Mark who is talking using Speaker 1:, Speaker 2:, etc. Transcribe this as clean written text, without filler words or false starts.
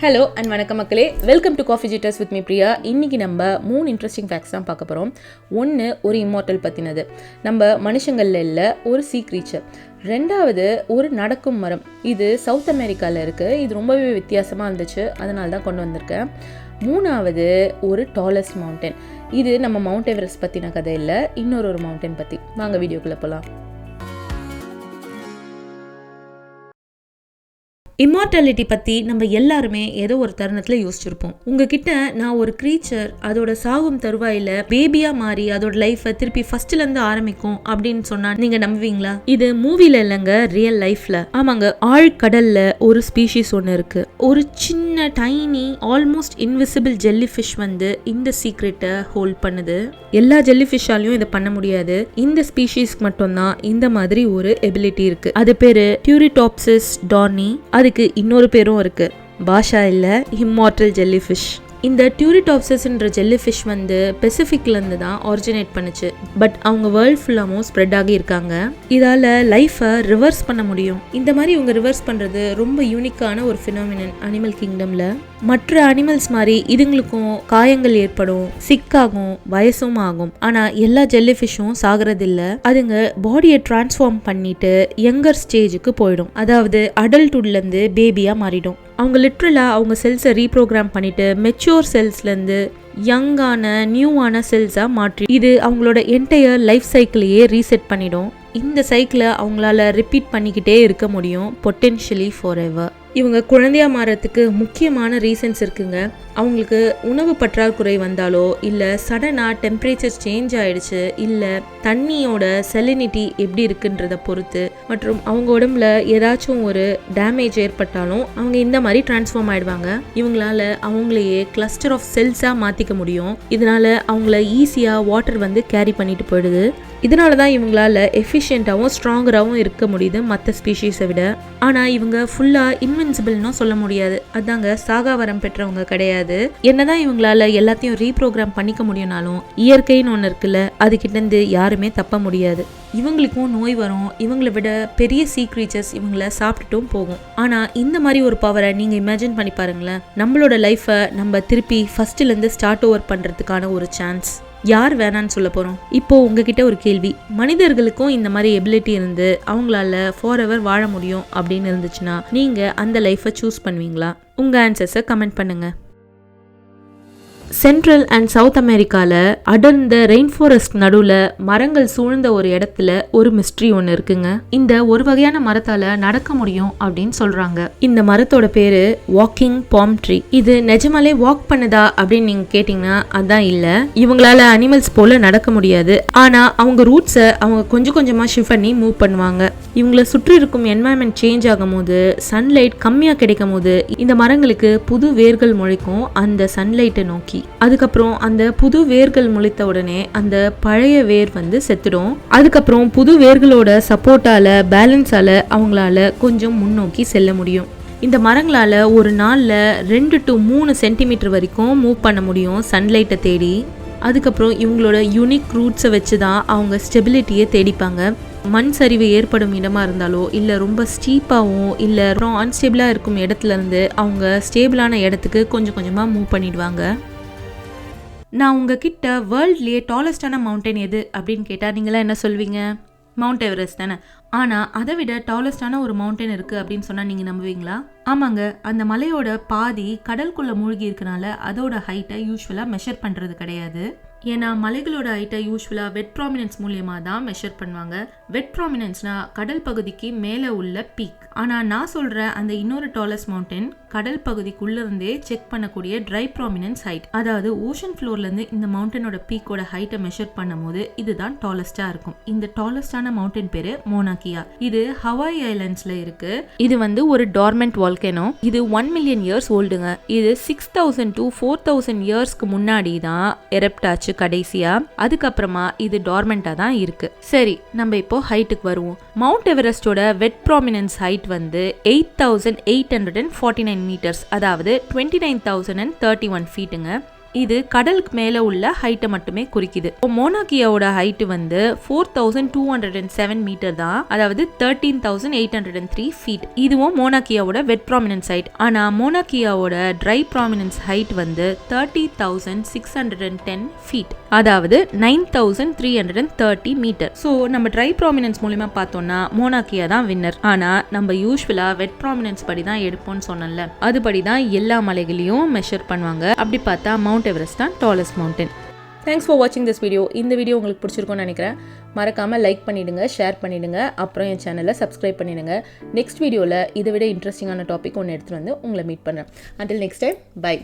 Speaker 1: Hello and வணக்கம் மக்களே, welcome to coffee jitters with me Priya. இன்றைக்கி நம்ம 3 இன்ட்ரெஸ்டிங் ஃபேக்ட்ஸ் தான் பார்க்க போகிறோம். ஒன்று, ஒரு இம்மார்ட்டல் பற்றினது, நம்ம மனுஷங்களில் இல்லை, ஒரு சீ க்ரீச்சர். ரெண்டாவது, ஒரு நடக்கும் மரம். இது சவுத் அமெரிக்காவில் இருக்குது. இது ரொம்பவே வித்தியாசமாக இருந்துச்சு, அதனால தான் கொண்டு வந்திருக்கேன். மூணாவது, ஒரு டாலஸ்ட் மவுண்டன். இது நம்ம மவுண்ட் எவரெஸ்ட் பற்றின கதை இல்லை, இன்னொரு மவுண்டன் பற்றி. வாங்க வீடியோக்குள்ளே போகலாம். இம்மார்டாலிட்டி பற்றி நம்ம எல்லாருமே ஏதோ ஒரு தருணத்தில் யோசிச்சிருப்போம். உங்ககிட்ட நான் ஒரு க்ரீச்சர் அதோட சாகும் தருவாயில் பேபியாக மாறி அதோட லைஃப்பை திருப்பி ஃபர்ஸ்ட்லேருந்து ஆரம்பிக்கும் அப்படின்னு சொன்னால் நீங்கள் நம்புவீங்களா? இது மூவியில் இல்லைங்க, ரியல் லைஃப்பில். ஆமாங்க, ஆழ்கடலில் ஒரு ஸ்பீஷீஸ் ஒன்று இருக்குது. ஒரு சின்ன tiny almost invisible jelly fish வந்து இந்த சீக்ரெட்டை ஹோல்ட் பண்ணுது. எல்லா ஜெல்லி ஃபிஷ்ஷாலையும் இதை பண்ண முடியாது. இந்த ஸ்பீஷீஸ்க்கு மட்டும்தான் இந்த மாதிரி ஒரு எபிலிட்டி இருக்குது. அது பேர் டியூரிடாப்சிஸ் டார்னி. அதுக்கு இன்னொரு பேரும் இருக்கு, பாஷா இல்ல, இம்மார்டல் ஜெல்லி ஃபிஷ். இந்த டியூரிடாப்சிஸ்ன்ற ஜெல்லி ஃபிஷ் வந்து பெசிஃபிக்லேருந்து தான் ஆரிஜினேட் பண்ணுச்சு. பட் அவங்க வேர்ல்ட் ஃபுல்லாகவும் ஸ்ப்ரெட் ஆகி இருக்காங்க. இதால் லைஃப்பை ரிவர்ஸ் பண்ண முடியும். இந்த மாதிரி இவங்க ரிவர்ஸ் பண்ணுறது ரொம்ப யூனிக்கான ஒரு ஃபினாமினன் அனிமல் கிங்டமில். மற்ற அனிமல்ஸ் மாதிரி இதுங்களுக்கும் காயங்கள் ஏற்படும், சிக்காகும், வயசும் ஆகும். ஆனால் எல்லா ஜெல்லி ஃபிஷ்ஷும் சாகிறதில்ல. அதுங்க பாடியை டிரான்ஸ்ஃபார்ம் பண்ணிட்டு யங்கர் ஸ்டேஜுக்கு போயிடும். அதாவது அடல்ட்ஹுட்லேருந்து பேபியாக மாறிடும். அவங்க லிட்ரலாக அவங்க செல்ஸை ரீப்ரோக்ராம் பண்ணிட்டு மெச்சூர் செல்ஸ்லேருந்து யங்கான நியூவான செல்ஸாக மாற்றி இது அவங்களோட என்டையர் லைஃப் சைக்கிளையே ரீசெட் பண்ணிடும். இந்த சைக்கிளை அவங்களால ரிப்பீட் பண்ணிக்கிட்டே இருக்க முடியும், பொட்டென்ஷியலி ஃபார் எவர். இவங்க குழந்தையா மாறத்துக்கு முக்கியமான ரீசன்ஸ் இருக்குங்க. அவங்களுக்கு உணவு பற்றாக்குறை வந்தாலோ, இல்லை சடனாக டெம்பரேச்சர் சேஞ்ச் ஆயிடுச்சு, இல்லை தண்ணியோட செலினிட்டி எப்படி இருக்குன்றத பொறுத்து, மற்றும் அவங்க உடம்புல ஏதாச்சும் ஒரு டேமேஜ் ஏற்பட்டாலும் அவங்க இந்த மாதிரி டிரான்ஸ்ஃபார்ம் ஆயிடுவாங்க. இவங்களால அவங்களையே கிளஸ்டர் ஆஃப் செல்ஸாக மாற்றிக்க முடியும். இதனால அவங்கள ஈஸியாக வாட்டர் வந்து கேரி பண்ணிட்டு போயிடுது. இதனால தான் இவங்களால எஃபிஷியண்ட்டாகவும் ஸ்ட்ராங்கராகவும் இருக்க முடியுது மற்ற ஸ்பீஷீஸை விட. ஆனால் இவங்க ஃபுல்லாக இன்வின்சிபிள்னும் சொல்ல முடியாது. அதாங்க, சாகாவரம் பெற்றவங்க கிடையாது. என்னதான் இவங்களால எல்லாத்தையும் ரீப்ரோக்ராம் பண்ணிக்க முடியும்னாலும் இயற்கைன்னு ஒன்று இருக்குல்ல, அதுக்கிட்டேருந்து யாருமே தப்ப முடியாது. இவங்களுக்கும் நோய் வரும். இவங்களை விட பெரிய சீ க்ரீச்சர்ஸ் இவங்கள சாப்பிட்டுட்டும் போகும். ஆனால் இந்த மாதிரி ஒரு பவரை நீங்கள் இமேஜின் பண்ணி பாருங்களேன். நம்மளோட லைஃப்பை நம்ம திருப்பி ஃபர்ஸ்ட்லேருந்து ஸ்டார்ட் ஓவர் பண்ணுறதுக்கான ஒரு சான்ஸ். யார் வேணான்னு சொல்ல போகிறோம்? இப்போ உங்ககிட்ட ஒரு கேள்வி. மனிதர்களுக்கும் இந்த மாதிரி எபிலிட்டி இருந்து அவங்களால ஃபார் எவர் வாழ முடியும் அப்படின்னு இருந்துச்சுன்னா நீங்கள் அந்த லைஃப்பை சூஸ் பண்ணுவீங்களா? உங்கள் ஆன்சர்ஸை கமெண்ட் பண்ணுங்கள். சென்ட்ரல் அண்ட் சவுத் அமெரிக்காவில் அடர்ந்த ரெயின் ஃபாரஸ்ட் நடுவில் மரங்கள் சூழ்ந்த ஒரு இடத்துல ஒரு மிஸ்ட்ரி ஒன்று இருக்குங்க. இந்த ஒரு வகையான மரத்தால் நடக்க முடியும் அப்படின்னு சொல்கிறாங்க. இந்த மரத்தோட பேர் வாக்கிங் பாம் ட்ரீ. இது நிஜமாலே வாக் பண்ணுதா அப்படின்னு நீங்கள் கேட்டிங்கன்னா அதான் இல்லை. இவங்களால அனிமல்ஸ் போல நடக்க முடியாது. ஆனால் அவங்க ரூட்ஸை அவங்க கொஞ்சம் கொஞ்சமாக ஷிஃப்ட் பண்ணி மூவ் பண்ணுவாங்க. இவங்களை சுற்றி இருக்கும் என்வாயன்மெண்ட் சேஞ்ச் ஆகும் போது, சன்லைட் கம்மியாக கிடைக்கும் போது இந்த மரங்களுக்கு புது வேர்கள் முளைக்கும் அந்த சன்லைட்டை நோக்கி. அதுக்கப்புறம் அந்த புது வேர்கள் முளைத்த உடனே அந்த பழைய வேர் வந்து செத்துடும். அதுக்கப்புறம் புது வேர்களோட சப்போர்ட்டால, பேலன்ஸால அவங்களால கொஞ்சம் முன்னோக்கி செல்ல முடியும். இந்த மரங்களால் ஒரு நாளில் 2 to 3 சென்டிமீட்டர் வரைக்கும் மூவ் பண்ண முடியும் சன்லைட்டை தேடி. அதுக்கப்புறம் இவங்களோட யூனிக் ரூட்ஸை வச்சு தான் அவங்க ஸ்டெபிலிட்டியை தேடிப்பாங்க. மண் சரிவு ஏற்படும் இடமா இருந்தாலோ, இல்லை ரொம்ப ஸ்டீப்பாகவும் இல்லை அப்புறம் அன்ஸ்டேபிளாக இருக்கும் இடத்துல இருந்து அவங்க ஸ்டேபிளான இடத்துக்கு கொஞ்சம் கொஞ்சமாக மூவ் பண்ணிடுவாங்க. நான் உங்ககிட்ட வேர்ல்ட்லேயே டாலஸ்டான மவுண்டன் எது அப்படின்னு கேட்டால் நீங்களாம் என்ன சொல்வீங்க? மவுண்ட் எவரெஸ்ட் தானே. ஆனால் அதை விட டாலஸ்டான ஒரு மவுண்டன் இருக்குது அப்படின்னு சொன்னால் நீங்கள் நம்புவீங்களா? ஆமாங்க, அந்த மலையோட பாதி கடலுக்குள்ளே மூழ்கி இருக்கனால அதோட ஹைட்டை யூஸ்வலாக மெஷர் பண்ணுறது கிடையாது. ஏன்னா மலைகளோட ஹைட்டை யூஸ்வலாக வெட் ப்ராமினன்ஸ் மூலியமாக தான் மெஷர் பண்ணுவாங்க. வெட் ப்ராமினன்ஸ்னா கடல் பகுதிக்கு மேலே உள்ள பீக். ஆனால் நான் சொல்கிற அந்த இன்னொரு டாலஸ்ட் மவுண்டன் கடல் பகுதிக்குள்ளேருந்தே செக் பண்ணக்கூடிய ட்ரை ப்ராமினன்ஸ் ஹைட். அதாவது ஓஷன் ஃப்ளோர்லேருந்து இந்த மவுண்டனோட பீக்கோட ஹைட்டை மெஷர் பண்ணும் போது இதுதான் டாலஸ்டாக இருக்கும். இந்த டாலஸ்டான மவுண்டன் பேர் மோனாகியா. இது ஹவாய் ஐலாண்ட்ஸில் இருக்கு. இது வந்து ஒரு டார்மெண்ட் வால்கேனோ. இது 1 மில்லியன் இயர்ஸ் ஓல்டுங்க. இது 6000 to 4000 இயர்ஸ்க்கு முன்னாடி தான் எரப்ட் ஆச்சு கடைசியா. அதுக்கப்புறமா இது டார்மெண்டா தான் இருக்கு. சரி, நம்ம இப்போ ஹைட்டுக்கு வருவோம். மவுண்ட் எவரெஸ்டோட வெட் ப்ராமினன்ஸ் ஹைட் வந்து 8849 மீட்டர்ஸ், அதாவது 29,031 ஃபீட்டுங்க. இது கடலுக்கு மேல உள்ள ஹைட்டை மட்டுமே குறிக்குது. மோனா கியாவோட ஹைட் வந்து 4207 மீட்டர் தான், அதாவது 13,803 ஃபீட். இதுவும் மோனா கியாவோட வெட் ப்ராமினன்ஸ் ஹைட். ஆனா மோனா கியாவோட ட்ரை ப்ராமினன்ஸ் ஹைட் வந்து 30,610 ஃபீட், அதாவது 9,330 மீட்டர். ஸோ நம்ம ட்ரை ப்ராமினன்ஸ் மூலமா பார்த்தோம்னா மோனா கியா தான் வின்னர். ஆனா நம்ம யூஸ்வலா வெட் ப்ராமினன்ஸ் படி தான் எடுப்போம்னு சொன்னல, அதுபடி தான் எல்லா மலைகளையும் மெஷர் பண்ணுவாங்க. அப்படி பார்த்தா மவுண்ட் எவரெஸ்ட் தான் டாலஸ்ட் மவுண்டன். தேங்க்ஸ் ஃபார் வாட்சிங் திஸ் வீடியோ. இந்த வீடியோ உங்களுக்கு பிடிச்சிருக்கும்னு நினைக்கிறேன். மறக்காமல் லைக் பண்ணிவிடுங்க, ஷேர் பண்ணிவிடுங்க, அப்புறம் என் சேனலை சப்ஸ்கிரைப் பண்ணிவிடுங்க. நெக்ஸ்ட் வீடியோவில் இதை விட இன்ட்ரெஸ்டிங்கான டாபிக் ஒன்று எடுத்துகிட்டு வந்து உங்களை மீட் பண்ணுறேன். Until next time, by.